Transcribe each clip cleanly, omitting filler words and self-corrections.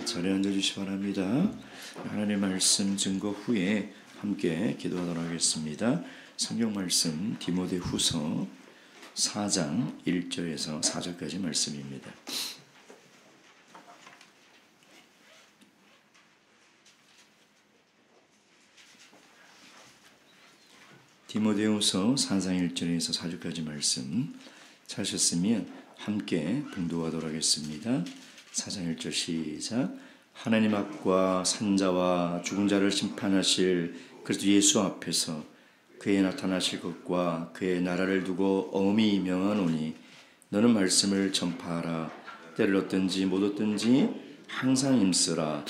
자리에 앉아주시기 바랍니다. 하나님의 말씀 증거 후에 함께 기도하도록 하겠습니다. 성경 말씀 디모데후서 4장 1절에서 4절까지 말씀입니다. 디모데후서 4장 1절에서 4절까지 말씀 찾으셨으면 함께 봉독하도록 하겠습니다. 4장 1절 시작. 하나님 앞과 산자와 죽은 자를 심판하실 그리스도 예수 앞에서 그의 나타나실 것과 그의 나라를 두고 엄히 명하노니 너는 말씀을 전파하라. 때를 얻든지 못 얻든지 항상 힘쓰라.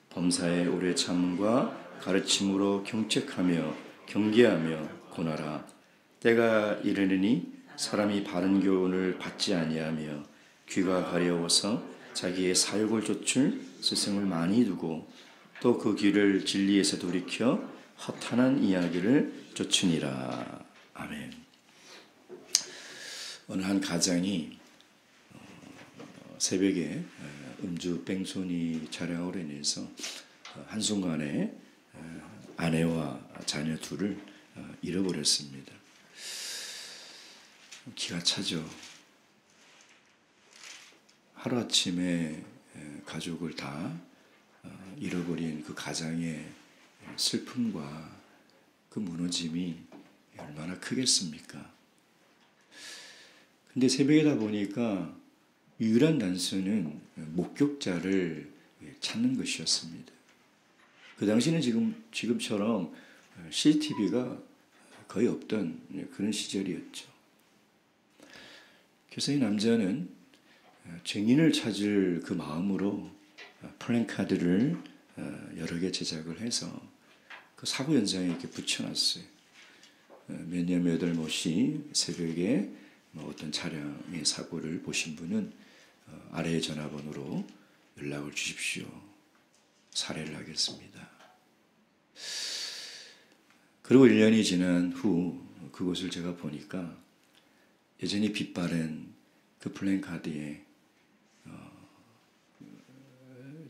범사에 오래 참음과 가르침으로 경책하며 경계하며 고나라. 때가 이르느니 사람이 바른 교훈을 받지 아니하며 귀가 가려워서 자기의 사욕을 좇을 스승을 많이 두고 또 그 귀를 진리에서 돌이켜 허탄한 이야기를 좇으니라. 아멘. 어느 한 가장이 새벽에 음주 뺑소니 차량으로 인해서 한순간에 아내와 자녀 둘을 잃어버렸습니다. 기가 차죠. 하루아침에 가족을 다 잃어버린 그 가장의 슬픔과 그 무너짐이 얼마나 크겠습니까? 근데 새벽이다 보니까 유일한 단서는 목격자를 찾는 것이었습니다. 그 당시는 지금처럼 CCTV가 거의 없던 그런 시절이었죠. 그래서 이 남자는 증인을 찾을 그 마음으로 플랜카드를 여러 개 제작을 해서 그 사고 현장에 이렇게 붙여놨어요. 몇 년 몇 월 못이 새벽에 어떤 차량의 사고를 보신 분은 아래의 전화번호로 연락을 주십시오. 살해를 하겠습니다. 그리고 1년이 지난 후 그곳을 제가 보니까 여전히 빛바랜 그 플랜카드에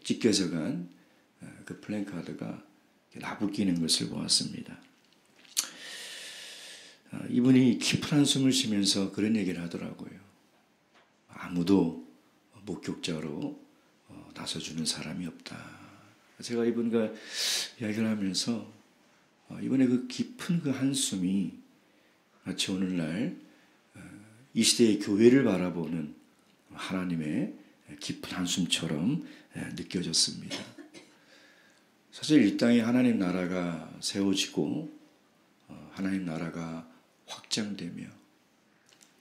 찢겨져간 그 플랜카드가 나부끼는 것을 보았습니다. 이분이 깊은 한숨을 쉬면서 그런 얘기를 하더라고요. 아무도 목격자로 나서주는 사람이 없다. 제가 이분과 이야기를 하면서 이분의 그 깊은 그 한숨이 마치 오늘날 이 시대의 교회를 바라보는 하나님의 깊은 한숨처럼 느껴졌습니다. 사실 이 땅에 하나님 나라가 세워지고 하나님 나라가 확장되며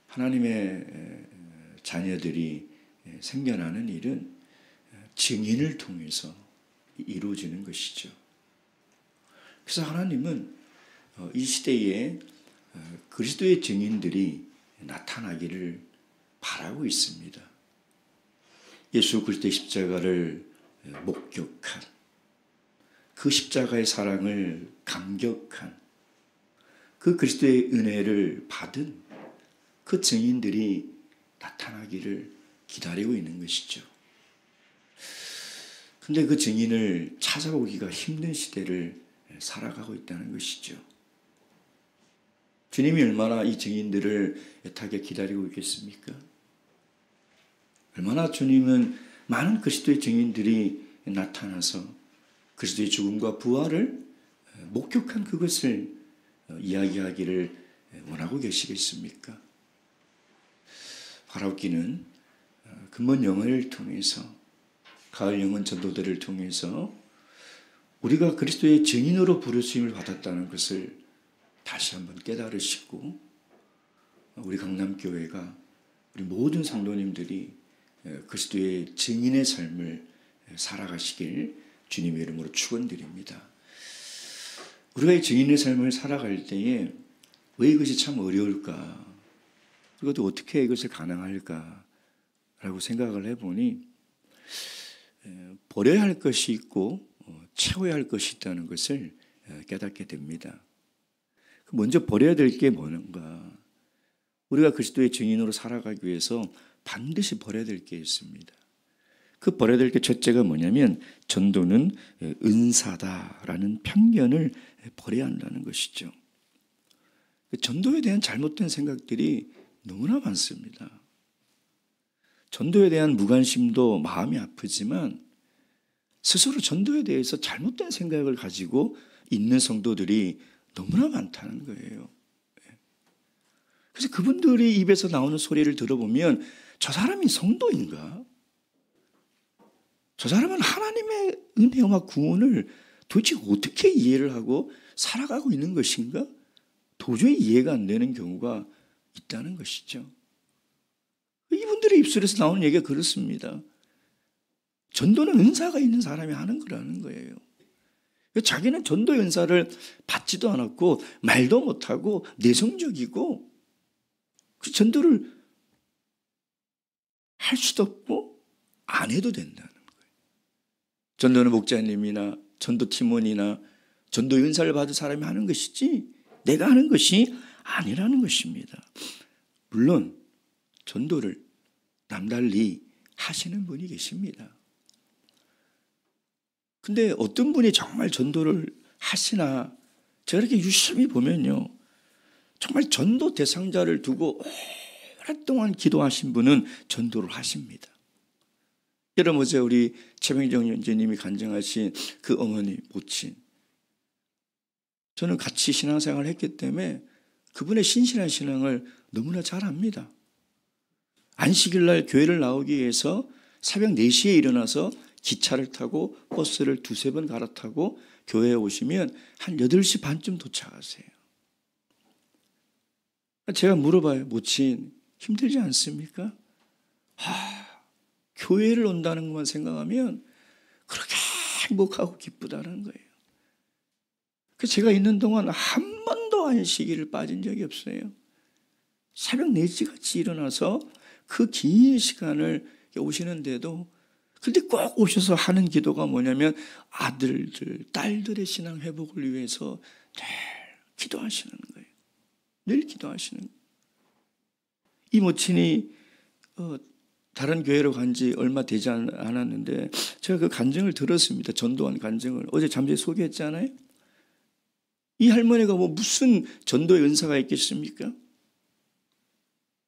하나님의 자녀들이 생겨나는 일은 증인을 통해서 이루어지는 것이죠. 그래서 하나님은 이 시대에 그리스도의 증인들이 나타나기를 바라고 있습니다. 예수 그리스도의 십자가를 목격한, 그 십자가의 사랑을 감격한, 그 그리스도의 은혜를 받은 그 증인들이 나타나기를 기다리고 있는 것이죠. 근데 그 증인을 찾아오기가 힘든 시대를 살아가고 있다는 것이죠. 주님이 얼마나 이 증인들을 애타게 기다리고 있겠습니까? 얼마나 주님은 많은 그리스도의 증인들이 나타나서 그리스도의 죽음과 부활을 목격한 그것을 이야기하기를 원하고 계시겠습니까? 바라옵기는 근본 영혼을 통해서 가을 영혼 전도들을 통해서 우리가 그리스도의 증인으로 부르심을 받았다는 것을 다시 한번 깨달으시고 우리 강남교회가 우리 모든 성도님들이 그리스도의 증인의 삶을 살아가시길 주님의 이름으로 축원드립니다. 우리가 이 증인의 삶을 살아갈 때에 왜 이것이 참 어려울까? 그리고 또 어떻게 이것을 가능할까? 라고 생각을 해보니 버려야 할 것이 있고 채워야 할 것이 있다는 것을 깨닫게 됩니다. 먼저 버려야 될 게 뭔가? 우리가 그리스도의 증인으로 살아가기 위해서 반드시 버려야 될 게 있습니다. 그 버려야 될 게 첫째가 뭐냐면 전도는 은사다라는 편견을 버려야 한다는 것이죠. 전도에 대한 잘못된 생각들이 너무나 많습니다. 전도에 대한 무관심도 마음이 아프지만 스스로 전도에 대해서 잘못된 생각을 가지고 있는 성도들이 너무나 많다는 거예요. 그래서 그분들이 입에서 나오는 소리를 들어보면 저 사람이 성도인가? 저 사람은 하나님의 은혜와 구원을 도대체 어떻게 이해를 하고 살아가고 있는 것인가? 도저히 이해가 안 되는 경우가 있다는 것이죠. 이분들의 입술에서 나오는 얘기가 그렇습니다. 전도는 은사가 있는 사람이 하는 거라는 거예요. 자기는 전도의 은사를 받지도 않았고 말도 못하고 내성적이고 그 전도를 할 수도 없고 안 해도 된다는 거예요. 전도는 목자님이나 전도 팀원이나 전도의 은사를 받은 사람이 하는 것이지 내가 하는 것이 아니라는 것입니다. 물론 전도를 남달리 하시는 분이 계십니다. 근데 어떤 분이 정말 전도를 하시나 제가 이렇게 유심히 보면요. 정말 전도 대상자를 두고 오랫동안 기도하신 분은 전도를 하십니다. 여러분 어제 우리 최병정 연재님이 간증하신 그 어머니 모친 저는 같이 신앙생활을 했기 때문에 그분의 신실한 신앙을 너무나 잘 압니다. 안식일 날 교회를 나오기 위해서 새벽 4시에 일어나서 기차를 타고 버스를 2-3번 갈아타고 교회에 오시면 한 8시 반쯤 도착하세요. 제가 물어봐요. 모친 힘들지 않습니까? 교회를 온다는 것만 생각하면 그렇게 행복하고 기쁘다는 거예요. 그래서 제가 있는 동안 한 번도 안식일을 빠진 적이 없어요. 새벽 4시같이 일어나서 그 긴 시간을 오시는데도 근데 꼭 오셔서 하는 기도가 뭐냐면 아들들, 딸들의 신앙 회복을 위해서 늘 기도하시는 거예요. 늘 기도하시는 거예요. 이 모친이 다른 교회로 간 지 얼마 되지 않았는데 제가 그 간증을 들었습니다. 전도한 간증을. 어제 잠시 소개했잖아요. 이 할머니가 뭐 무슨 전도의 은사가 있겠습니까?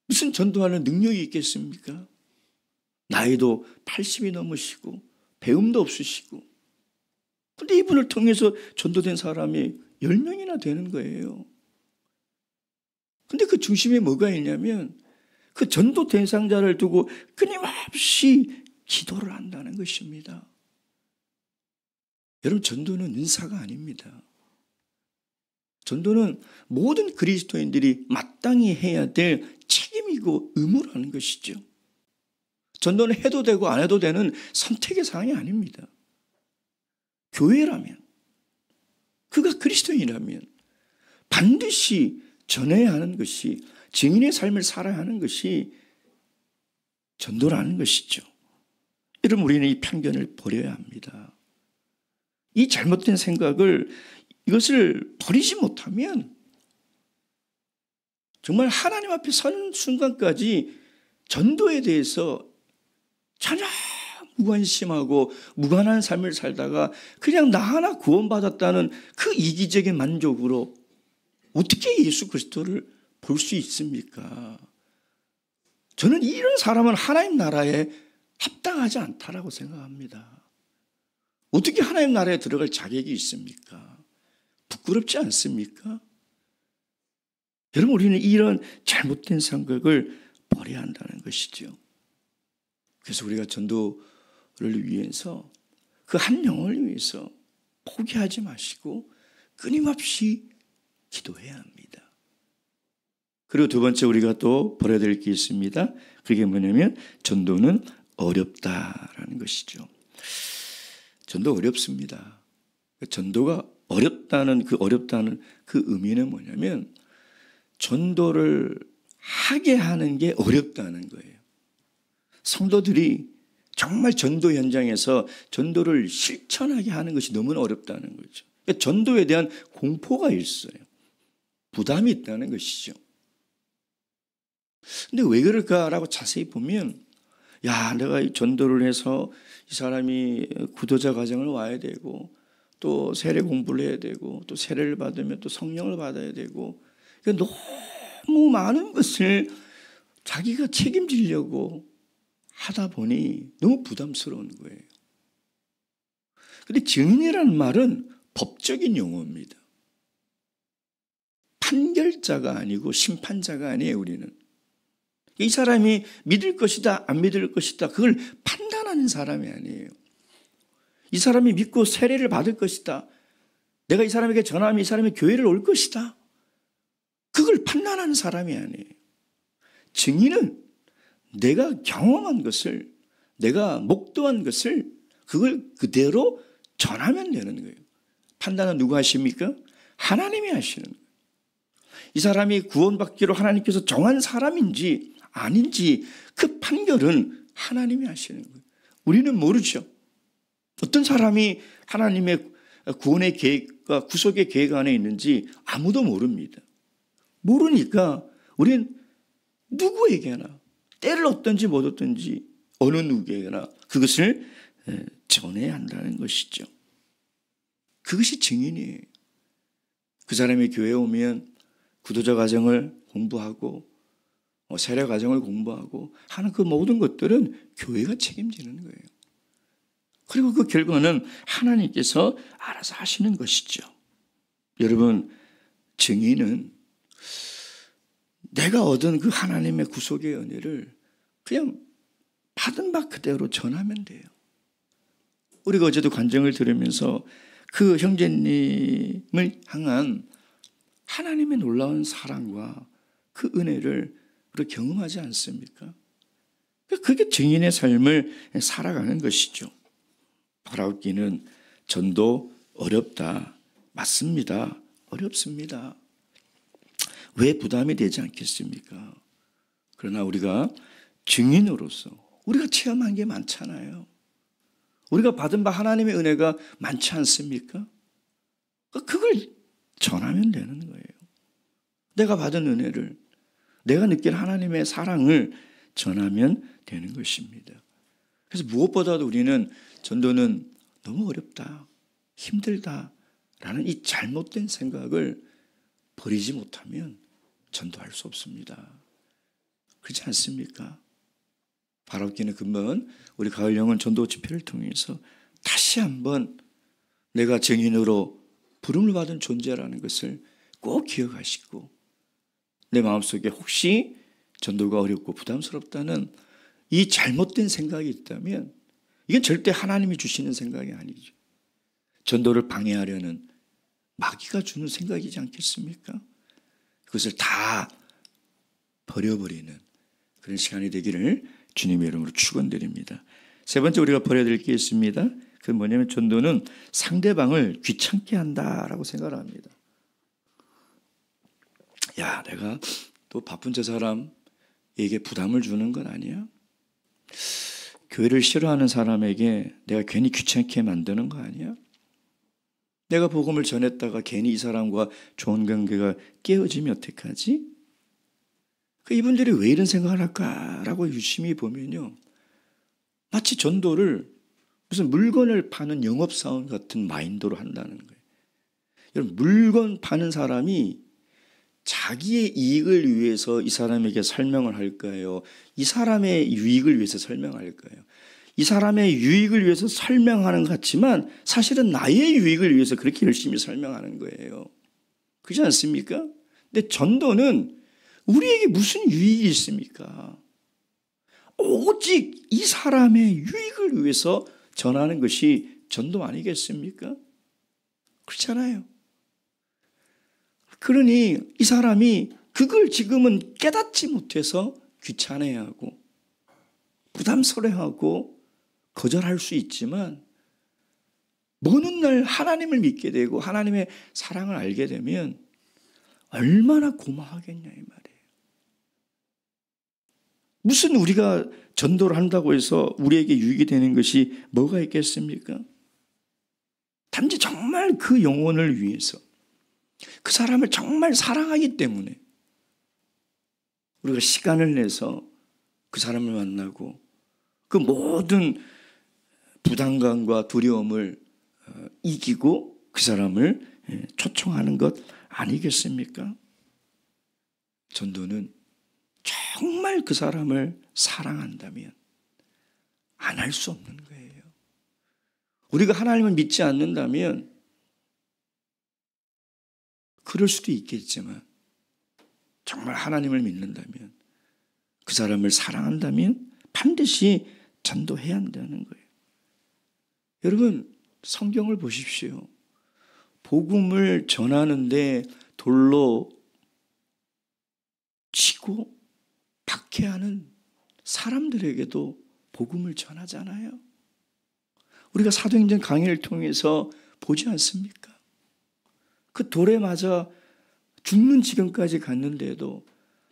무슨 전도하는 능력이 있겠습니까? 나이도 80이 넘으시고 배움도 없으시고 근데 이분을 통해서 전도된 사람이 10명이나 되는 거예요. 근데 그 중심에 뭐가 있냐면 그 전도 대상자를 두고 끊임없이 기도를 한다는 것입니다. 여러분 전도는 은사가 아닙니다. 전도는 모든 그리스도인들이 마땅히 해야 될 책임이고 의무라는 것이죠. 전도는 해도 되고 안 해도 되는 선택의 사항이 아닙니다. 교회라면, 그가 그리스도인이라면 반드시 전해야 하는 것이 증인의 삶을 살아야 하는 것이 전도라는 것이죠. 여러분 우리는 이 편견을 버려야 합니다. 이 잘못된 생각을 이것을 버리지 못하면 정말 하나님 앞에 서는 순간까지 전도에 대해서 전혀 무관심하고 무관한 삶을 살다가 그냥 나 하나 구원받았다는 그 이기적인 만족으로 어떻게 예수 그리스도를 볼 수 있습니까? 저는 이런 사람은 하나님 나라에 합당하지 않다라고 생각합니다. 어떻게 하나님 나라에 들어갈 자격이 있습니까? 부끄럽지 않습니까? 여러분 우리는 이런 잘못된 생각을 버려야 한다는 것이죠. 그래서 우리가 전도를 위해서 그 한 영혼을 위해서 포기하지 마시고 끊임없이 기도해야 합니다. 그리고 두 번째 우리가 또 버려야 될 게 있습니다. 그게 뭐냐면 전도는 어렵다라는 것이죠. 전도 어렵습니다. 전도가 어렵다는 그 의미는 뭐냐면 전도를 하게 하는 게 어렵다는 거예요. 성도들이 정말 전도 현장에서 전도를 실천하게 하는 것이 너무나 어렵다는 거죠. 그러니까 전도에 대한 공포가 있어요. 부담이 있다는 것이죠. 근데 왜 그럴까라고 자세히 보면 야, 내가 이 전도를 해서 이 사람이 구도자 과정을 와야 되고 또 세례 공부를 해야 되고 또 세례를 받으면 또 성령을 받아야 되고 그러니까 너무 많은 것을 자기가 책임지려고 하다 보니 너무 부담스러운 거예요. 그런데 증인이라는 말은 법적인 용어입니다. 판결자가 아니고 심판자가 아니에요, 우리는. 이 사람이 믿을 것이다, 안 믿을 것이다, 그걸 판단하는 사람이 아니에요. 이 사람이 믿고 세례를 받을 것이다. 내가 이 사람에게 전하면 이 사람이 교회를 올 것이다. 그걸 판단하는 사람이 아니에요. 증인은 내가 경험한 것을, 내가 목도한 것을 그걸 그대로 전하면 되는 거예요. 판단은 누가 하십니까? 하나님이 하시는 거예요. 이 사람이 구원받기로 하나님께서 정한 사람인지 아닌지 그 판결은 하나님이 하시는 거예요. 우리는 모르죠. 어떤 사람이 하나님의 구원의 계획과 구속의 계획 안에 있는지 아무도 모릅니다. 모르니까 우리는 누구에게나 때를 얻든지 못 얻든지 어느 누구에게나 그것을 전해야 한다는 것이죠. 그것이 증인이에요. 그 사람이 교회에 오면 구도자 과정을 공부하고 세례 과정을 공부하고 하는 그 모든 것들은 교회가 책임지는 거예요. 그리고 그 결과는 하나님께서 알아서 하시는 것이죠. 여러분, 증인은 내가 얻은 그 하나님의 구속의 은혜를 그냥 받은 바 그대로 전하면 돼요. 우리가 어제도 간증을 들으면서 그 형제님을 향한 하나님의 놀라운 사랑과 그 은혜를 우리가 경험하지 않습니까? 그게 증인의 삶을 살아가는 것이죠. 바라옵기는 전도 어렵다. 맞습니다. 어렵습니다. 왜 부담이 되지 않겠습니까? 그러나 우리가 증인으로서 우리가 체험한 게 많잖아요. 우리가 받은 바 하나님의 은혜가 많지 않습니까? 그걸 전하면 되는 거예요. 내가 받은 은혜를, 내가 느낀 하나님의 사랑을 전하면 되는 것입니다. 그래서 무엇보다도 우리는 전도는 너무 어렵다, 힘들다라는 이 잘못된 생각을 버리지 못하면 전도할 수 없습니다. 그렇지 않습니까? 바라옵기는 금번 우리 가을영혼 전도 집회를 통해서 다시 한번 내가 증인으로 부름을 받은 존재라는 것을 꼭 기억하시고 내 마음속에 혹시 전도가 어렵고 부담스럽다는 이 잘못된 생각이 있다면 이건 절대 하나님이 주시는 생각이 아니죠. 전도를 방해하려는 마귀가 주는 생각이지 않겠습니까? 그것을 다 버려버리는 그런 시간이 되기를 주님의 이름으로 축원드립니다. 세 번째 우리가 버려야 될 게 있습니다. 그건 뭐냐면 전도는 상대방을 귀찮게 한다라고 생각을 합니다. 야, 내가 또 바쁜 저 사람에게 부담을 주는 건 아니야? 교회를 싫어하는 사람에게 내가 괜히 귀찮게 만드는 거 아니야? 내가 복음을 전했다가 괜히 이 사람과 좋은 관계가 깨어지면 어떡하지? 이분들이 왜 이런 생각을 할까라고 유심히 보면요. 마치 전도를 무슨 물건을 파는 영업사원 같은 마인드로 한다는 거예요. 여러분, 물건 파는 사람이 자기의 이익을 위해서 이 사람에게 설명을 할까요? 이 사람의 유익을 위해서 설명할까요? 이 사람의 유익을 위해서 설명하는 것 같지만 사실은 나의 유익을 위해서 그렇게 열심히 설명하는 거예요. 그렇지 않습니까? 근데 전도는 우리에게 무슨 유익이 있습니까? 오직 이 사람의 유익을 위해서 전하는 것이 전도 아니겠습니까? 그렇잖아요. 그러니 이 사람이 그걸 지금은 깨닫지 못해서 귀찮아하고 부담스러워하고 거절할 수 있지만 어느 날 하나님을 믿게 되고 하나님의 사랑을 알게 되면 얼마나 고마하겠냐 이 말이에요. 무슨 우리가 전도를 한다고 해서 우리에게 유익이 되는 것이 뭐가 있겠습니까? 단지 정말 그 영혼을 위해서 그 사람을 정말 사랑하기 때문에 우리가 시간을 내서 그 사람을 만나고 그 모든 부담감과 두려움을 이기고 그 사람을 초청하는 것 아니겠습니까? 전도는 정말 그 사람을 사랑한다면 안 할 수 없는 거예요. 우리가 하나님을 믿지 않는다면 그럴 수도 있겠지만 정말 하나님을 믿는다면 그 사람을 사랑한다면 반드시 전도해야 한다는 거예요. 여러분 성경을 보십시오. 복음을 전하는데 돌로 치고 박해하는 사람들에게도 복음을 전하잖아요. 우리가 사도행전 강의를 통해서 보지 않습니까? 그 돌에 맞아 죽는 지경까지 갔는데도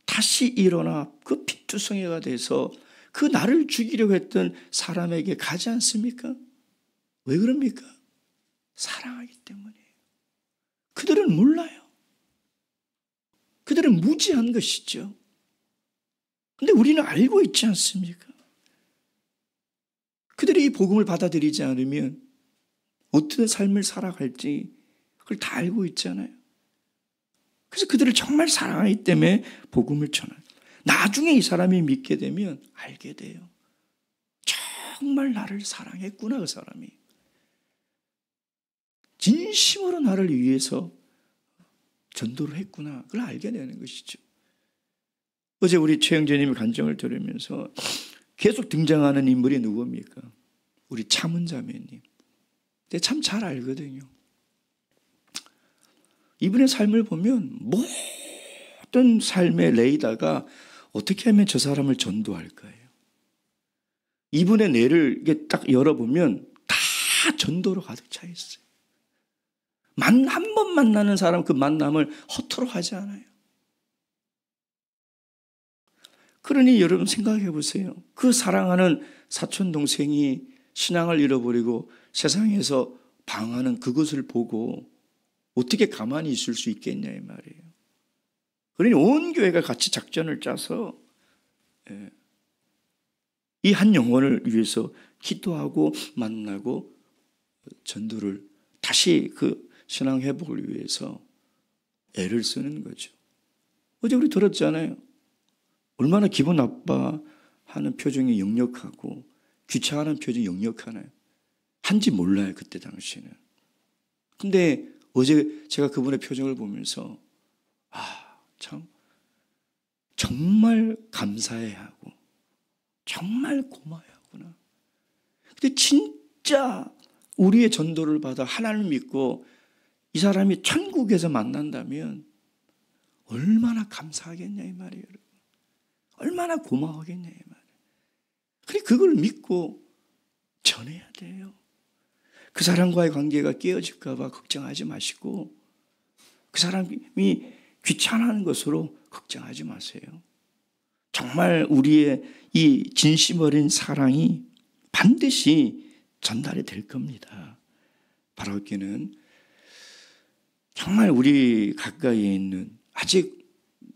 다시 일어나 그 피투성이가 돼서 그 나를 죽이려고 했던 사람에게 가지 않습니까? 왜 그럽니까? 사랑하기 때문이에요. 그들은 몰라요. 그들은 무지한 것이죠. 근데 우리는 알고 있지 않습니까? 그들이 이 복음을 받아들이지 않으면 어떤 삶을 살아갈지 그걸 다 알고 있잖아요. 그래서 그들을 정말 사랑하기 때문에 복음을 전하는. 나중에 이 사람이 믿게 되면 알게 돼요. 정말 나를 사랑했구나 그 사람이. 진심으로 나를 위해서 전도를 했구나. 그걸 알게 되는 것이죠. 어제 우리 최영재님의 간증을 들으면서 계속 등장하는 인물이 누굽니까? 우리 차문자매님. 근데 참 잘 알거든요. 이분의 삶을 보면 모든 삶의 레이더가 어떻게 하면 저 사람을 전도할까요? 이분의 뇌를 이게 딱 열어보면 다 전도로 가득 차 있어요. 한 번 만나는 사람 그 만남을 허투루 하지 않아요. 그러니 여러분 생각해 보세요. 그 사랑하는 사촌 동생이 신앙을 잃어버리고 세상에서 방황하는 그것을 보고 어떻게 가만히 있을 수 있겠냐 이 말이에요. 그러니 온 교회가 같이 작전을 짜서 이 한 영혼을 위해서 기도하고 만나고 전도를 다시 그 신앙 회복을 위해서 애를 쓰는 거죠. 어제 우리 들었잖아요. 얼마나 기분 나빠하는 표정이 역력하고 귀찮아하는 표정이 역력하나요? 한지 몰라요 그때 당시에는. 근데 어제 제가 그분의 표정을 보면서 참 정말 감사해야 하고 정말 고마워야 하구나. 근데 진짜 우리의 전도를 받아 하나님을 믿고 이 사람이 천국에서 만난다면 얼마나 감사하겠냐 이 말이에요. 여러분. 얼마나 고마워하겠냐 이 말이에요. 그래 그걸 믿고 전해야 돼요. 그 사람과의 관계가 깨어질까 봐 걱정하지 마시고 그 사람이 귀찮아하는 것으로 걱정하지 마세요. 정말 우리의 이 진심 어린 사랑이 반드시 전달이 될 겁니다. 바라옵기는 정말 우리 가까이에 있는 아직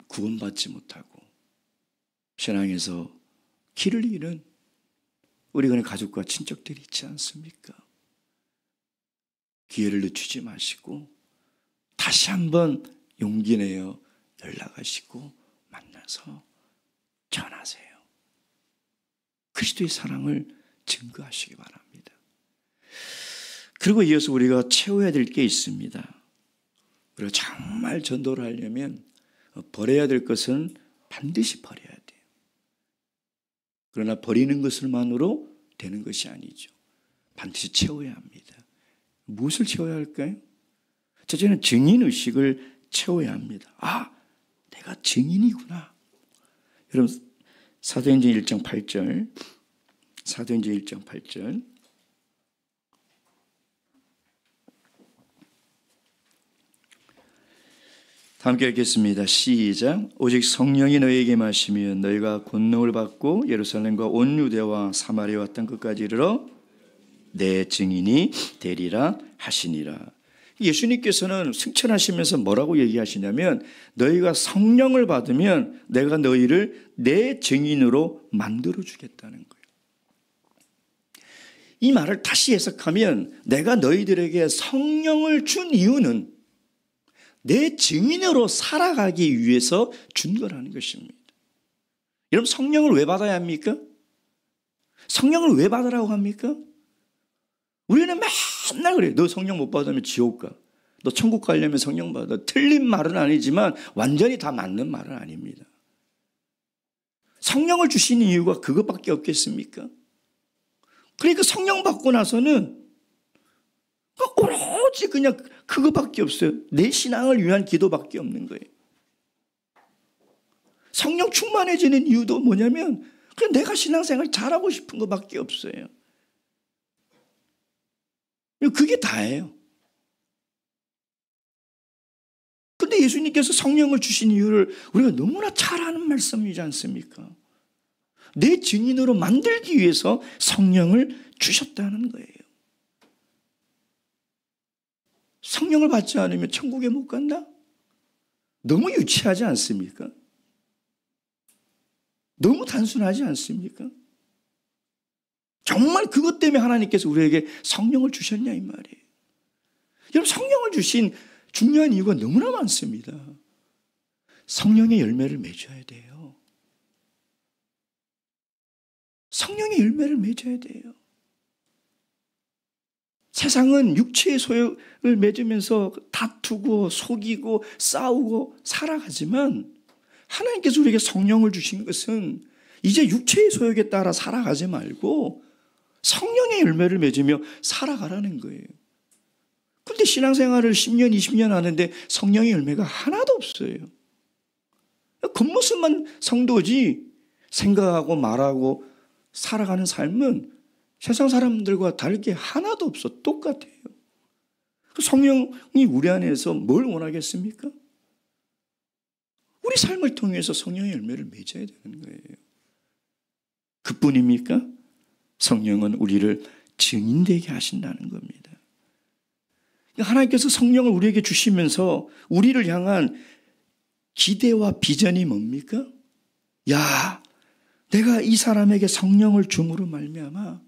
구원받지 못하고 신앙에서 길을 잃은 우리 그냥 가족과 친척들이 있지 않습니까? 기회를 늦추지 마시고 다시 한번 용기 내어 연락하시고 만나서 전하세요. 그리스도의 사랑을 증거하시기 바랍니다. 그리고 이어서 우리가 채워야 될 게 있습니다. 우리가 정말 전도를 하려면 버려야 될 것은 반드시 버려야 돼요. 그러나 버리는 것만으로 되는 것이 아니죠. 반드시 채워야 합니다. 무엇을 채워야 할까요? 첫째는 증인의식을 채워야 합니다. 내가 증인이구나. 여러분 사도행전 1장 8절 사도행전 1장 8절 함께 읽겠습니다. 시작. 오직 성령이 너희에게 마시면 너희가 권능을 받고 예루살렘과 온 유대와 사마리아와 땅 끝까지 이르러 내 증인이 되리라 하시니라. 예수님께서는 승천하시면서 뭐라고 얘기하시냐면 너희가 성령을 받으면 내가 너희를 내 증인으로 만들어 주겠다는 거예요. 이 말을 다시 해석하면 내가 너희들에게 성령을 준 이유는 내 증인으로 살아가기 위해서 준 거라는 것입니다. 여러분, 성령을 왜 받아야 합니까? 성령을 왜 받으라고 합니까? 우리는 맨날 그래요. 너 성령 못 받으면 지옥 가. 너 천국 가려면 성령 받아. 틀린 말은 아니지만 완전히 다 맞는 말은 아닙니다. 성령을 주시는 이유가 그것밖에 없겠습니까? 그러니까 성령 받고 나서는 오로지 그냥 그거밖에 없어요. 내 신앙을 위한 기도밖에 없는 거예요. 성령 충만해지는 이유도 뭐냐면 그냥 내가 신앙생활 잘하고 싶은 것밖에 없어요. 그게 다예요. 근데 예수님께서 성령을 주신 이유를 우리가 너무나 잘 아는 말씀이지 않습니까? 내 증인으로 만들기 위해서 성령을 주셨다는 거예요. 성령을 받지 않으면 천국에 못 간다? 너무 유치하지 않습니까? 너무 단순하지 않습니까? 정말 그것 때문에 하나님께서 우리에게 성령을 주셨냐 이 말이에요. 여러분, 성령을 주신 중요한 이유가 너무나 많습니다. 성령의 열매를 맺어야 돼요. 성령의 열매를 맺어야 돼요. 세상은 육체의 소욕을 맺으면서 다투고 속이고 싸우고 살아가지만 하나님께서 우리에게 성령을 주신 것은 이제 육체의 소욕에 따라 살아가지 말고 성령의 열매를 맺으며 살아가라는 거예요. 그런데 신앙생활을 10년, 20년 하는데 성령의 열매가 하나도 없어요. 겉모습만 성도지 생각하고 말하고 살아가는 삶은 세상 사람들과 다르게 하나도 없어. 똑같아요. 성령이 우리 안에서 뭘 원하겠습니까? 우리 삶을 통해서 성령의 열매를 맺어야 되는 거예요. 그뿐입니까? 성령은 우리를 증인되게 하신다는 겁니다. 하나님께서 성령을 우리에게 주시면서 우리를 향한 기대와 비전이 뭡니까? 야, 내가 이 사람에게 성령을 줌으로 말미암아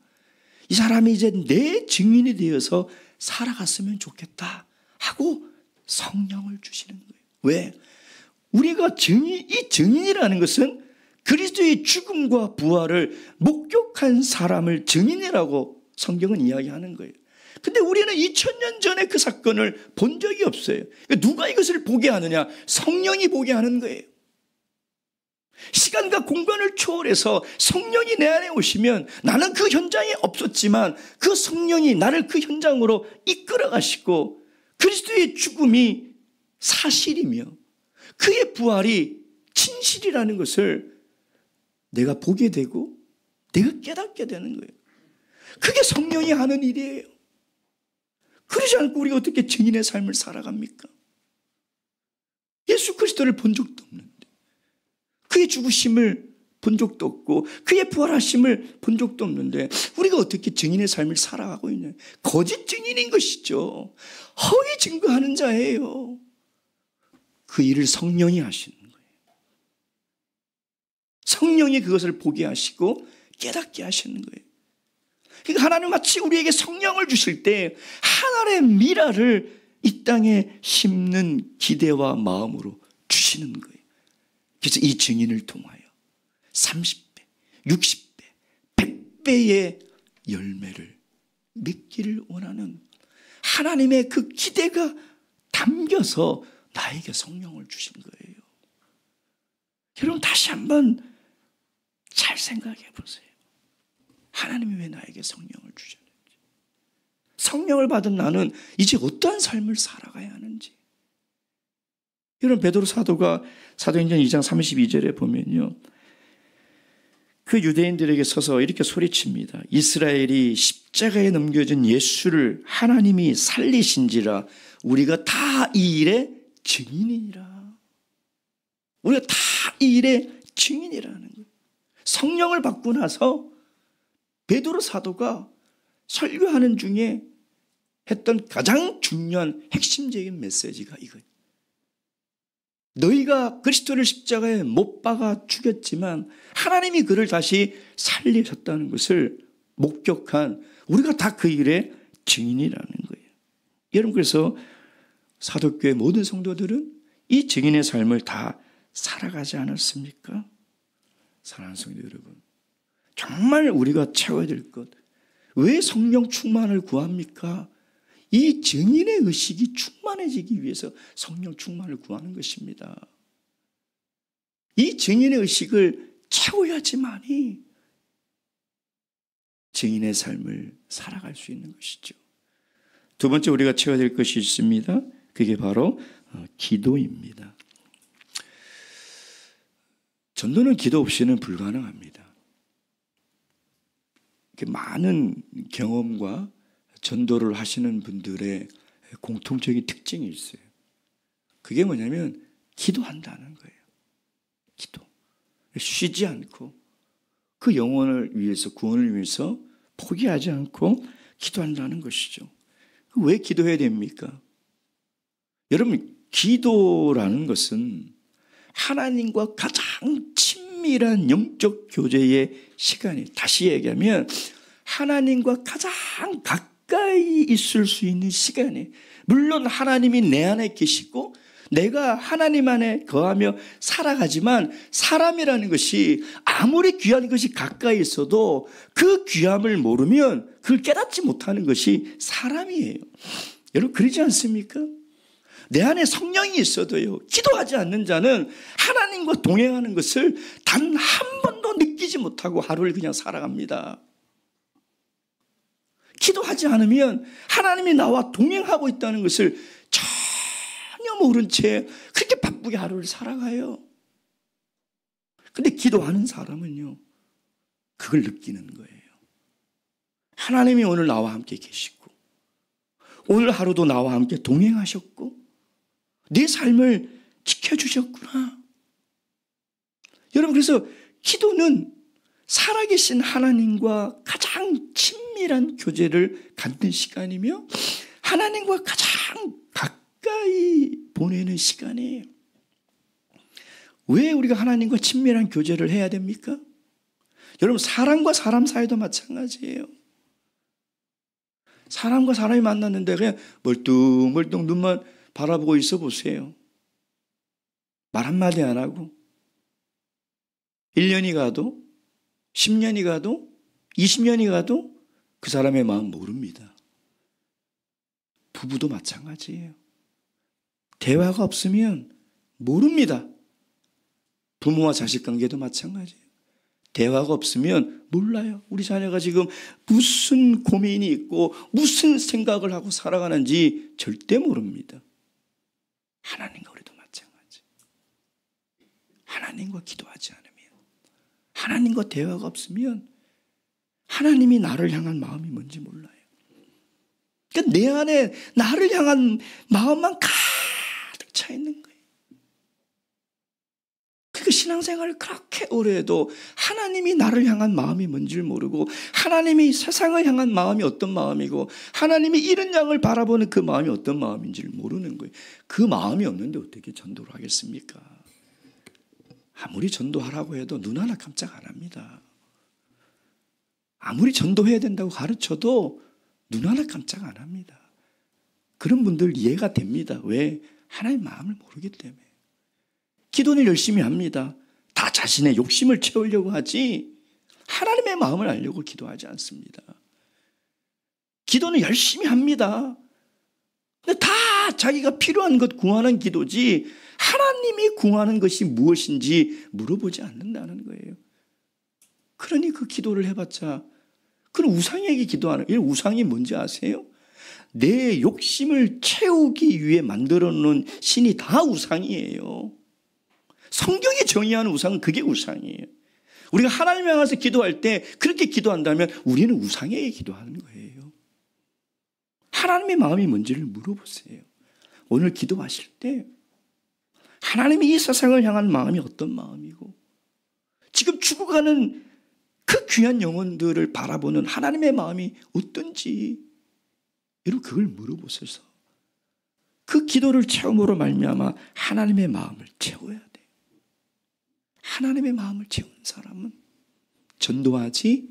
이 사람이 이제 내 증인이 되어서 살아갔으면 좋겠다 하고 성령을 주시는 거예요. 왜? 우리가 이 증인이라는 것은 그리스도의 죽음과 부활을 목격한 사람을 증인이라고 성경은 이야기하는 거예요. 근데 우리는 2000년 전에 그 사건을 본 적이 없어요. 누가 이것을 보게 하느냐? 성령이 보게 하는 거예요. 시간과 공간을 초월해서 성령이 내 안에 오시면 나는 그 현장에 없었지만 그 성령이 나를 그 현장으로 이끌어 가시고 그리스도의 죽음이 사실이며 그의 부활이 진실이라는 것을 내가 보게 되고 내가 깨닫게 되는 거예요. 그게 성령이 하는 일이에요. 그러지 않고 우리가 어떻게 증인의 삶을 살아갑니까? 예수 그리스도를 본 적도 없는데, 그의 죽으심을 본 적도 없고 그의 부활하심을 본 적도 없는데 우리가 어떻게 증인의 삶을 살아가고 있냐? 거짓 증인인 것이죠. 허위 증거하는 자예요. 그 일을 성령이 하시는 거예요. 성령이 그것을 보게 하시고 깨닫게 하시는 거예요. 그러니까 하나님은 마치 우리에게 성령을 주실 때 하늘의 미라를 이 땅에 심는 기대와 마음으로 주시는 거예요. 그래서 이 증인을 통하여 30배, 60배, 100배의 열매를 맺기를 원하는 하나님의 그 기대가 담겨서 나에게 성령을 주신 거예요. 여러분, 다시 한번 잘 생각해 보세요. 하나님이 왜 나에게 성령을 주셨는지, 성령을 받은 나는 이제 어떠한 삶을 살아가야 하는지. 여러분, 베드로 사도가 사도행전 2장 32절에 보면요, 그 유대인들에게 서서 이렇게 소리칩니다. 이스라엘이 십자가에 넘겨진 예수를 하나님이 살리신지라 우리가 다 이 일의 증인이니라. 우리가 다 이 일의 증인이라는 거예요. 성령을 받고 나서 베드로 사도가 설교하는 중에 했던 가장 중요한 핵심적인 메시지가 이거예요. 너희가 그리스도를 십자가에 못 박아 죽였지만 하나님이 그를 다시 살리셨다는 것을 목격한 우리가 다 그 일의 증인이라는 거예요. 여러분, 그래서 사도교회 모든 성도들은 이 증인의 삶을 다 살아가지 않았습니까? 사랑하는 성도 여러분, 정말 우리가 채워야 될 것, 왜 성령 충만을 구합니까? 이 증인의 의식이 충만해지기 위해서 성령 충만을 구하는 것입니다. 이 증인의 의식을 채워야지만이 증인의 삶을 살아갈 수 있는 것이죠. 두 번째 우리가 채워야 될 것이 있습니다. 그게 바로 기도입니다. 전도는 기도 없이는 불가능합니다. 많은 경험과 전도를 하시는 분들의 공통적인 특징이 있어요. 그게 뭐냐면 기도한다는 거예요. 기도. 쉬지 않고 그 영혼을 위해서, 구원을 위해서 포기하지 않고 기도한다는 것이죠. 왜 기도해야 됩니까? 여러분, 기도라는 것은 하나님과 가장 친밀한 영적 교제의 시간이, 다시 얘기하면 하나님과 가장 가까이 있을 수 있는 시간이, 물론 하나님이 내 안에 계시고 내가 하나님 안에 거하며 살아가지만 사람이라는 것이 아무리 귀한 것이 가까이 있어도 그 귀함을 모르면 그걸 깨닫지 못하는 것이 사람이에요. 여러분, 그러지 않습니까? 내 안에 성령이 있어도요, 기도하지 않는 자는 하나님과 동행하는 것을 단 한 번도 느끼지 못하고 하루를 그냥 살아갑니다. 기도하지 않으면 하나님이 나와 동행하고 있다는 것을 전혀 모른 채 그렇게 바쁘게 하루를 살아가요. 근데 기도하는 사람은요, 그걸 느끼는 거예요. 하나님이 오늘 나와 함께 계시고 오늘 하루도 나와 함께 동행하셨고 내 삶을 지켜주셨구나. 여러분, 그래서 기도는 살아계신 하나님과 가장 친밀한 교제를 갖는 시간이며 하나님과 가장 가까이 보내는 시간이에요. 왜 우리가 하나님과 친밀한 교제를 해야 됩니까? 여러분, 사람과 사람 사이도 마찬가지예요. 사람과 사람이 만났는데 그냥 멀뚱멀뚱 눈만 바라보고 있어 보세요. 말 한마디 안 하고 1년이 가도 10년이 가도 20년이 가도 그 사람의 마음 모릅니다. 부부도 마찬가지예요. 대화가 없으면 모릅니다. 부모와 자식 관계도 마찬가지예요. 대화가 없으면 몰라요. 우리 자녀가 지금 무슨 고민이 있고 무슨 생각을 하고 살아가는지 절대 모릅니다. 하나님과 우리도 마찬가지. 하나님과 기도하지 않으면, 하나님과 대화가 없으면 하나님이 나를 향한 마음이 뭔지 몰라요. 그러니까 내 안에 나를 향한 마음만 가득 차 있는 거예요. 그 신앙생활을 그렇게 오래 해도 하나님이 나를 향한 마음이 뭔지를 모르고 하나님이 세상을 향한 마음이 어떤 마음이고 하나님이 이런 양을 바라보는 그 마음이 어떤 마음인지를 모르는 거예요. 그 마음이 없는데 어떻게 전도를 하겠습니까? 아무리 전도하라고 해도 눈 하나 깜짝 안 합니다. 아무리 전도해야 된다고 가르쳐도 눈 하나 깜짝 안 합니다. 그런 분들 이해가 됩니다. 왜? 하나님의 마음을 모르기 때문에. 기도는 열심히 합니다. 다 자신의 욕심을 채우려고 하지 하나님의 마음을 알려고 기도하지 않습니다. 기도는 열심히 합니다. 근데 다 자기가 필요한 것 구하는 기도지 하나님이 구하는 것이 무엇인지 물어보지 않는다는 거예요. 그러니 그 기도를 해봤자 그런 우상에게 기도하는, 이 우상이 뭔지 아세요? 내 욕심을 채우기 위해 만들어 놓은 신이 다 우상이에요. 성경이 정의하는 우상은 그게 우상이에요. 우리가 하나님 향해서 기도할 때 그렇게 기도한다면 우리는 우상에게 기도하는 거예요. 하나님의 마음이 뭔지를 물어보세요. 오늘 기도하실 때 하나님이 이 세상을 향한 마음이 어떤 마음이고 지금 죽어가는 그 귀한 영혼들을 바라보는 하나님의 마음이 어떤지 여러분 그걸 물어보셔서 그 기도를 채움으로 말미암아 하나님의 마음을 채워야 돼요. 하나님의 마음을 채운 사람은 전도하지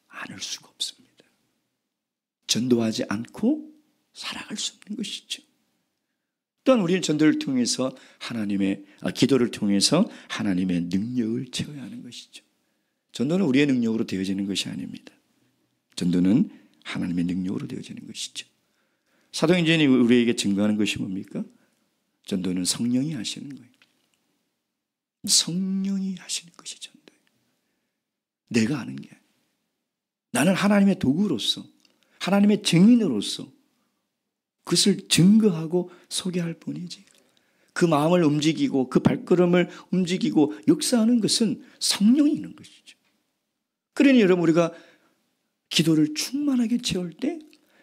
않을 수가 없습니다. 전도하지 않고 살아갈 수 없는 것이죠. 또한 우리는 전도를 통해서 기도를 통해서 하나님의 능력을 채워야 하는 것이죠. 전도는 우리의 능력으로 되어지는 것이 아닙니다. 전도는 하나님의 능력으로 되어지는 것이죠. 사도행전이 우리에게 증거하는 것이 뭡니까? 전도는 성령이 하시는 거예요. 성령이 하시는 것이 전도예요. 내가 하는 게 아니에요. 나는 하나님의 도구로서, 하나님의 증인으로서 그것을 증거하고 소개할 뿐이지. 그 마음을 움직이고 그 발걸음을 움직이고 역사하는 것은 성령이 있는 것이죠. 그러니 여러분, 우리가 기도를 충만하게 채울 때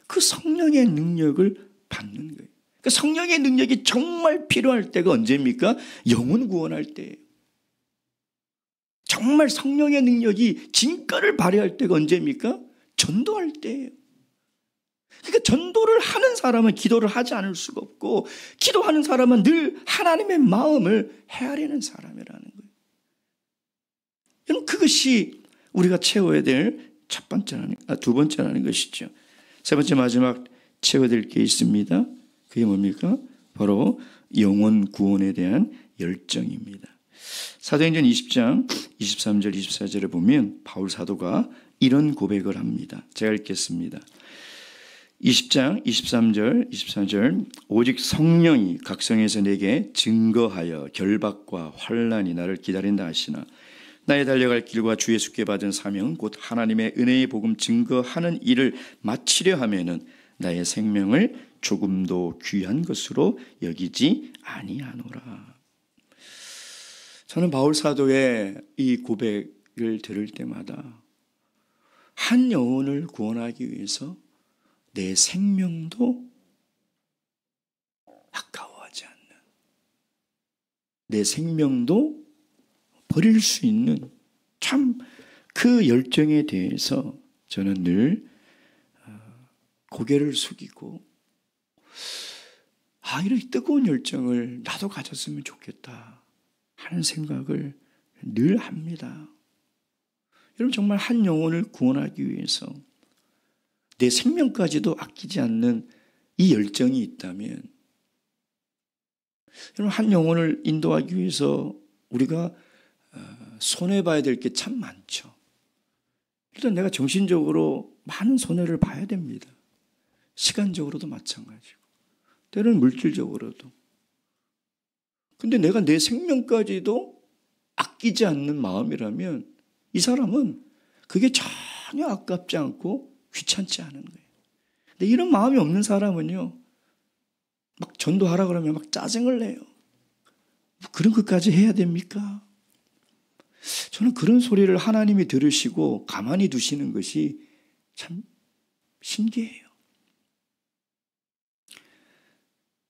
그 성령의 능력을 받는 거예요. 그 성령의 능력이 정말 필요할 때가 언제입니까? 영혼 구원할 때예요. 정말 성령의 능력이 진가를 발휘할 때가 언제입니까? 전도할 때예요. 그러니까 전도를 하는 사람은 기도를 하지 않을 수가 없고, 기도하는 사람은 늘 하나님의 마음을 헤아리는 사람이라는 거예요. 여러분, 그것이 우리가 채워야 될 두 번째라는 것이죠. 세 번째, 마지막 채워야 될 게 있습니다. 그게 뭡니까? 바로 영혼 구원에 대한 열정입니다. 사도행전 20장 23절 24절에 보면 바울 사도가 이런 고백을 합니다. 제가 읽겠습니다. 20장 23절 24절 오직 성령이 각성에서 내게 증거하여 결박과 환난이 나를 기다린다 하시나 나의 달려갈 길과 주 예수께 받은 사명 곧 하나님의 은혜의 복음 증거하는 일을 마치려 하면은 나의 생명을 조금도 귀한 것으로 여기지 아니하노라. 저는 바울 사도의 이 고백을 들을 때마다 한 영혼을 구원하기 위해서 내 생명도 아까워하지 않는, 내 생명도 버릴 수 있는 참 그 열정에 대해서 저는 늘 고개를 숙이고, 이렇게 뜨거운 열정을 나도 가졌으면 좋겠다 하는 생각을 늘 합니다. 여러분, 정말 한 영혼을 구원하기 위해서 내 생명까지도 아끼지 않는 이 열정이 있다면, 여러분, 한 영혼을 인도하기 위해서 우리가 손해봐야 될 게 참 많죠. 일단 내가 정신적으로 많은 손해를 봐야 됩니다. 시간적으로도 마찬가지고, 때로는 물질적으로도. 근데 내가 내 생명까지도 아끼지 않는 마음이라면 이 사람은 그게 전혀 아깝지 않고 귀찮지 않은 거예요. 근데 이런 마음이 없는 사람은요, 막 전도하라 그러면 막 짜증을 내요. 그런 것까지 해야 됩니까? 저는 그런 소리를 하나님이 들으시고 가만히 두시는 것이 참 신기해요.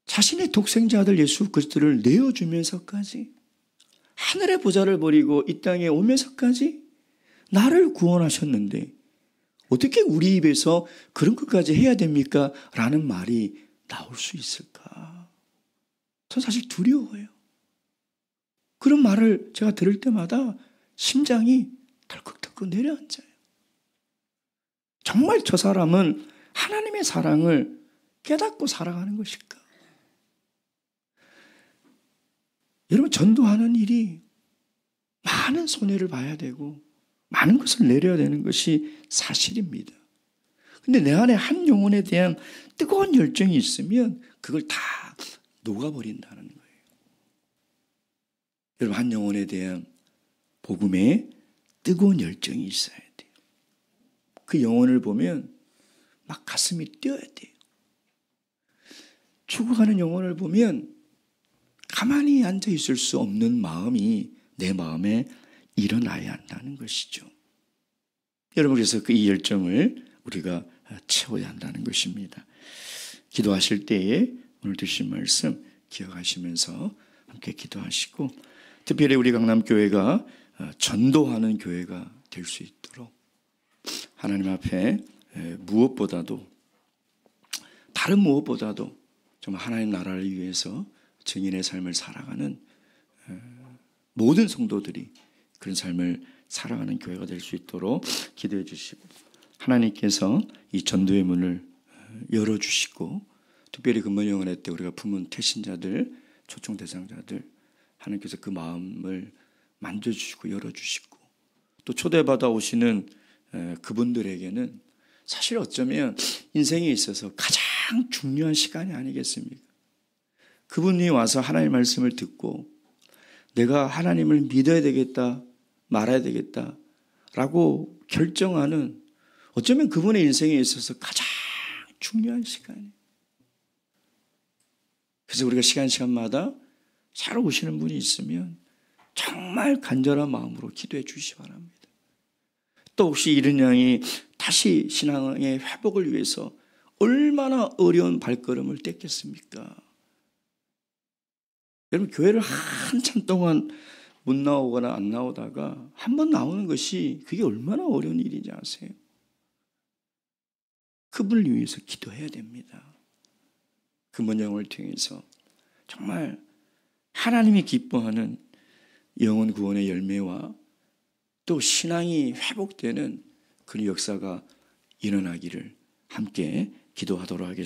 자신의 독생자 아들 예수 그리스도를 내어주면서까지, 하늘의 보좌를 버리고 이 땅에 오면서까지 나를 구원하셨는데 어떻게 우리 입에서 그런 것까지 해야 됩니까? 라는 말이 나올 수 있을까? 전 사실 두려워요. 그런 말을 제가 들을 때마다 심장이 덜컥덜컥 내려앉아요. 정말 저 사람은 하나님의 사랑을 깨닫고 살아가는 것일까? 여러분, 전도하는 일이 많은 손해를 봐야 되고 많은 것을 내려야 되는 것이 사실입니다. 근데 내 안에 한 영혼에 대한 뜨거운 열정이 있으면 그걸 다 녹아버린다는 거예요. 여러분, 한 영혼에 대한 복음에 뜨거운 열정이 있어야 돼요. 그 영혼을 보면 막 가슴이 뛰어야 돼요. 죽어가는 영혼을 보면 가만히 앉아 있을 수 없는 마음이 내 마음에 일어나야 한다는 것이죠. 여러분, 그래서 그 이 열정을 우리가 채워야 한다는 것입니다. 기도하실 때에 오늘 드신 말씀 기억하시면서 함께 기도하시고, 특별히 우리 강남교회가 전도하는 교회가 될 수 있도록 하나님 앞에 무엇보다도, 다른 무엇보다도 정말 하나님 나라를 위해서 증인의 삶을 살아가는 모든 성도들이 그런 삶을 살아가는 교회가 될 수 있도록 기도해 주시고, 하나님께서 이 전도의 문을 열어주시고, 특별히 금번 영원회 때 우리가 품은 태신자들, 초청 대상자들, 하나님께서 그 마음을 만져주시고 열어주시고, 또 초대받아 오시는 그분들에게는 사실 어쩌면 인생에 있어서 가장 중요한 시간이 아니겠습니까? 그분이 와서 하나님의 말씀을 듣고 내가 하나님을 믿어야 되겠다, 말아야 되겠다 라고 결정하는, 어쩌면 그분의 인생에 있어서 가장 중요한 시간이에요. 그래서 우리가 시간마다 살아오시는 분이 있으면 정말 간절한 마음으로 기도해 주시기 바랍니다. 또 혹시 이런 양이 다시 신앙의 회복을 위해서 얼마나 어려운 발걸음을 뗐겠습니까? 여러분, 교회를 한참 동안 못 나오거나 안 나오다가 한 번 나오는 것이 그게 얼마나 어려운 일인지 아세요? 그분을 위해서 기도해야 됩니다. 금번 영혼을 통해서 정말 하나님이 기뻐하는 영혼 구원의 열매와 또 신앙이 회복되는 그 역사가 일어나기를 함께 기도하도록 하겠습니다.